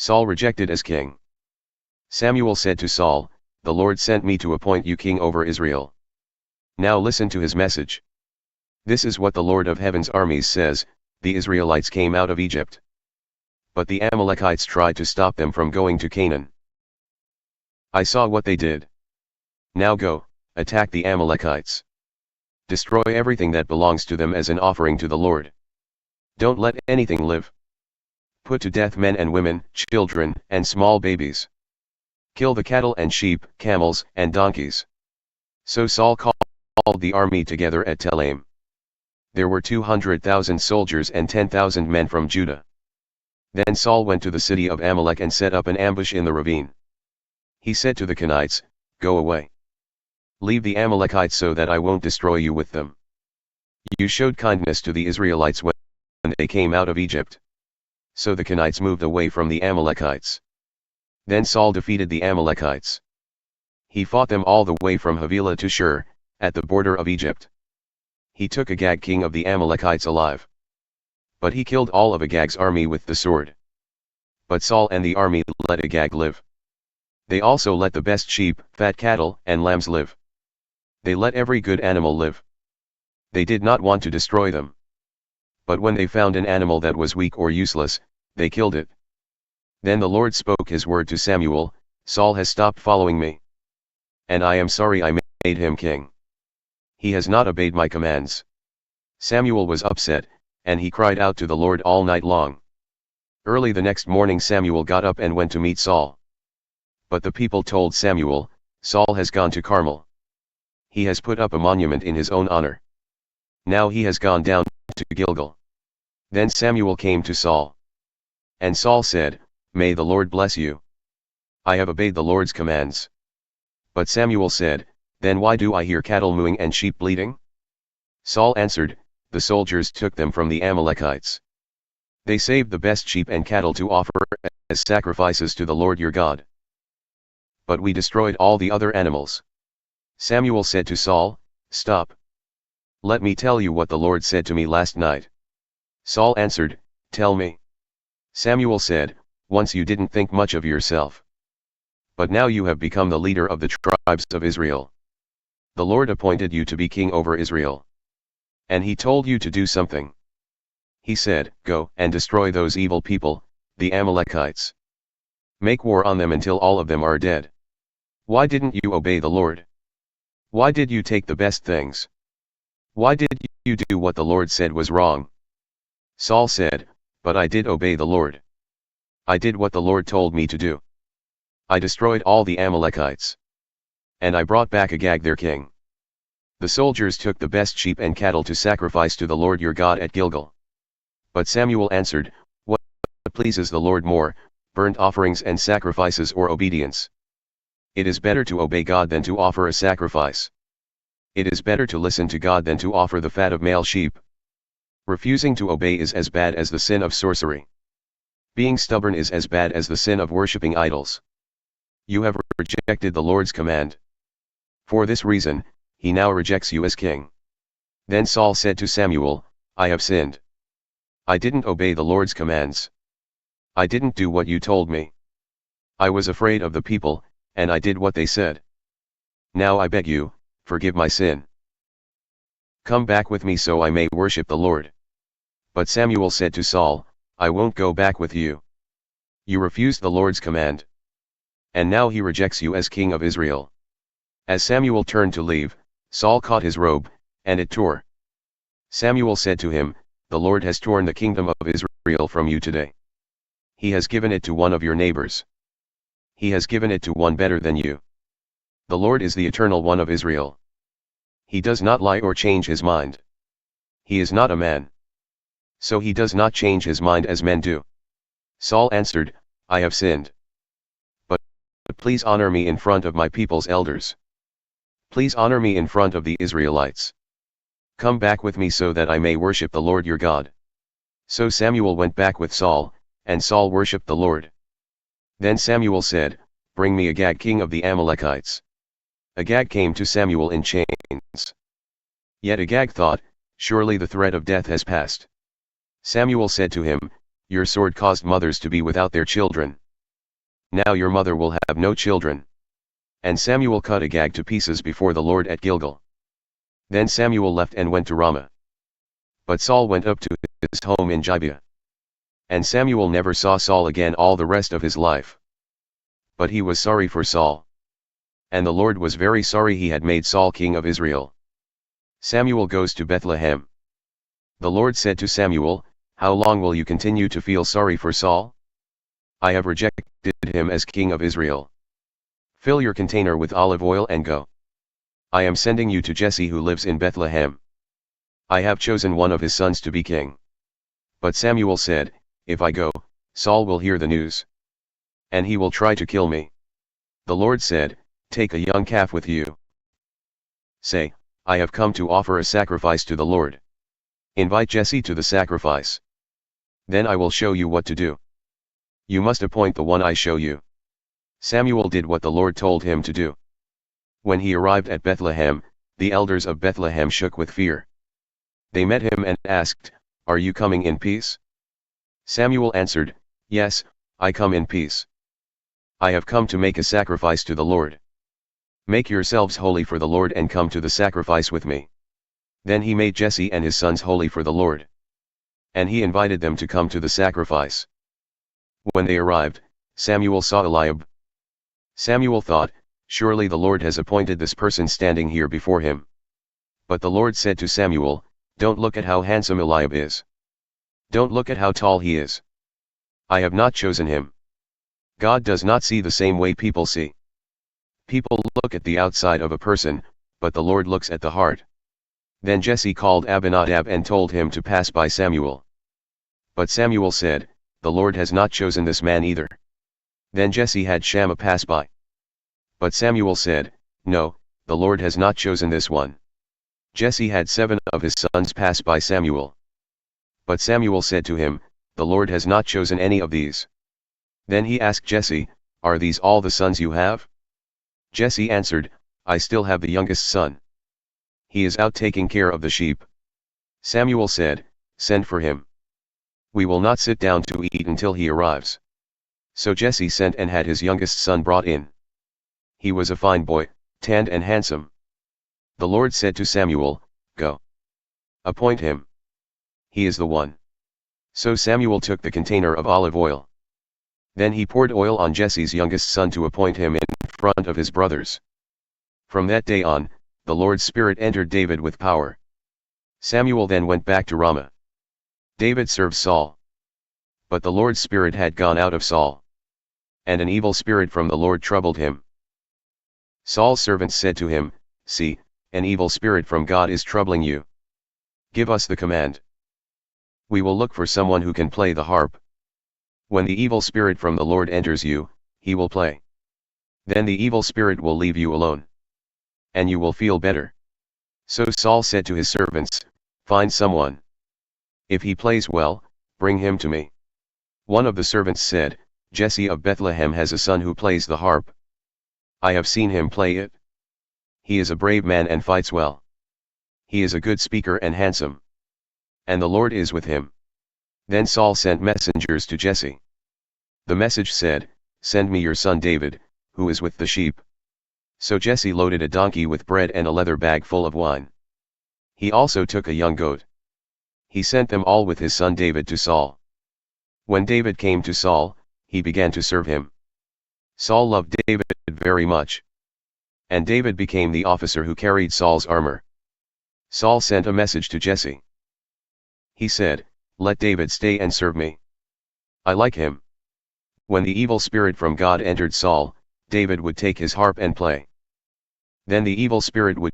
Saul rejected as king. Samuel said to Saul, "The Lord sent me to appoint you king over Israel. Now listen to his message. This is what the Lord of heaven's armies says: the Israelites came out of Egypt, but the Amalekites tried to stop them from going to Canaan. I saw what they did. Now go, attack the Amalekites. Destroy everything that belongs to them as an offering to the Lord. Don't let anything live. Put to death men and women, children, and small babies. Kill the cattle and sheep, camels, and donkeys." So Saul called the army together at Telaim. There were 200,000 soldiers and 10,000 men from Judah. Then Saul went to the city of Amalek and set up an ambush in the ravine. He said to the Kenites, "Go away. Leave the Amalekites so that I won't destroy you with them. You showed kindness to the Israelites when they came out of Egypt." So the Kenites moved away from the Amalekites. Then Saul defeated the Amalekites. He fought them all the way from Havilah to Shur, at the border of Egypt. He took Agag king of the Amalekites alive. But he killed all of Agag's army with the sword. But Saul and the army let Agag live. They also let the best sheep, fat cattle, and lambs live. They let every good animal live. They did not want to destroy them. But when they found an animal that was weak or useless, they killed it. Then the Lord spoke his word to Samuel, "Saul has stopped following me. And I am sorry I made him king. He has not obeyed my commands." Samuel was upset, and he cried out to the Lord all night long. Early the next morning Samuel got up and went to meet Saul. But the people told Samuel, "Saul has gone to Carmel. He has put up a monument in his own honor. Now he has gone down to Gilgal." Then Samuel came to Saul. And Saul said, "May the Lord bless you. I have obeyed the Lord's commands." But Samuel said, "Then why do I hear cattle mooing and sheep bleating?" Saul answered, "The soldiers took them from the Amalekites. They saved the best sheep and cattle to offer as sacrifices to the Lord your God. But we destroyed all the other animals." Samuel said to Saul, "Stop. Let me tell you what the Lord said to me last night." Saul answered, "Tell me." Samuel said, "Once you didn't think much of yourself. But now you have become the leader of the tribes of Israel. The Lord appointed you to be king over Israel. And he told you to do something. He said, 'Go and destroy those evil people, the Amalekites. Make war on them until all of them are dead.' Why didn't you obey the Lord? Why did you take the best things? Why did you do what the Lord said was wrong?" Saul said, "But I did obey the Lord. I did what the Lord told me to do. I destroyed all the Amalekites. And I brought back Agag their king. The soldiers took the best sheep and cattle to sacrifice to the Lord your God at Gilgal." But Samuel answered, "What pleases the Lord more, burnt offerings and sacrifices or obedience? It is better to obey God than to offer a sacrifice. It is better to listen to God than to offer the fat of male sheep. Refusing to obey is as bad as the sin of sorcery. Being stubborn is as bad as the sin of worshipping idols. You have rejected the Lord's command. For this reason, he now rejects you as king." Then Saul said to Samuel, "I have sinned. I didn't obey the Lord's commands. I didn't do what you told me. I was afraid of the people, and I did what they said. Now I beg you, forgive my sin. Come back with me so I may worship the Lord." But Samuel said to Saul, "I won't go back with you. You refused the Lord's command. And now he rejects you as king of Israel." As Samuel turned to leave, Saul caught his robe, and it tore. Samuel said to him, "The Lord has torn the kingdom of Israel from you today. He has given it to one of your neighbors. He has given it to one better than you. The Lord is the Eternal One of Israel. He does not lie or change his mind. He is not a man, so he does not change his mind as men do." Saul answered, "I have sinned. But please honor me in front of my people's elders. Please honor me in front of the Israelites. Come back with me so that I may worship the Lord your God." So Samuel went back with Saul, and Saul worshipped the Lord. Then Samuel said, "Bring me Agag king of the Amalekites." Agag came to Samuel in chains. Yet Agag thought, "Surely the threat of death has passed." Samuel said to him, "Your sword caused mothers to be without their children. Now your mother will have no children. And Samuel cut Agag to pieces before the Lord at Gilgal. Then Samuel left and went to Ramah. But Saul went up to his home in Gibeah. And Samuel never saw Saul again all the rest of his life. But he was sorry for Saul. And the Lord was very sorry he had made Saul king of Israel. Samuel goes to Bethlehem. The Lord said to Samuel, "How long will you continue to feel sorry for Saul? I have rejected him as king of Israel. Fill your container with olive oil and go. I am sending you to Jesse who lives in Bethlehem. I have chosen one of his sons to be king." But Samuel said, "If I go, Saul will hear the news. And he will try to kill me." The Lord said, "Take a young calf with you. Say, I have come to offer a sacrifice to the Lord. Invite Jesse to the sacrifice. Then I will show you what to do. You must appoint the one I show you." Samuel did what the Lord told him to do. When he arrived at Bethlehem, the elders of Bethlehem shook with fear. They met him and asked, "Are you coming in peace?" Samuel answered, "Yes, I come in peace. I have come to make a sacrifice to the Lord. Make yourselves holy for the Lord and come to the sacrifice with me." Then he made Jesse and his sons holy for the Lord. And he invited them to come to the sacrifice. When they arrived, Samuel saw Eliab. Samuel thought, "Surely the Lord has appointed this person standing here before him." But the Lord said to Samuel, "Don't look at how handsome Eliab is. Don't look at how tall he is. I have not chosen him." God does not see the same way people see. People look at the outside of a person, but the Lord looks at the heart. Then Jesse called Abinadab and told him to pass by Samuel. But Samuel said, "The Lord has not chosen this man either." Then Jesse had Shammah pass by. But Samuel said, "No, the Lord has not chosen this one." Jesse had 7 of his sons pass by Samuel. But Samuel said to him, "The Lord has not chosen any of these." Then he asked Jesse, "Are these all the sons you have?" Jesse answered, "I still have the youngest son. He is out taking care of the sheep." Samuel said, "Send for him. We will not sit down to eat until he arrives." So Jesse sent and had his youngest son brought in. He was a fine boy, tanned and handsome. The Lord said to Samuel, "Go. Appoint him. He is the one." So Samuel took the container of olive oil. Then he poured oil on Jesse's youngest son to appoint him in front of his brothers. From that day on, the Lord's Spirit entered David with power. Samuel then went back to Ramah. David served Saul. But the Lord's Spirit had gone out of Saul. And an evil spirit from the Lord troubled him. Saul's servants said to him, "See, an evil spirit from God is troubling you. Give us the command. We will look for someone who can play the harp. When the evil spirit from the Lord enters you, he will play. Then the evil spirit will leave you alone. And you will feel better." So Saul said to his servants, "Find someone. If he plays well, bring him to me." One of the servants said, "Jesse of Bethlehem has a son who plays the harp. I have seen him play it. He is a brave man and fights well. He is a good speaker and handsome. And the Lord is with him." Then Saul sent messengers to Jesse. The message said, "Send me your son David, who is with the sheep." So Jesse loaded a donkey with bread and a leather bag full of wine. He also took a young goat. He sent them all with his son David to Saul. When David came to Saul, he began to serve him. Saul loved David very much. And David became the officer who carried Saul's armor. Saul sent a message to Jesse. He said, "Let David stay and serve me. I like him." When the evil spirit from God entered Saul, David would take his harp and play. Then the evil spirit would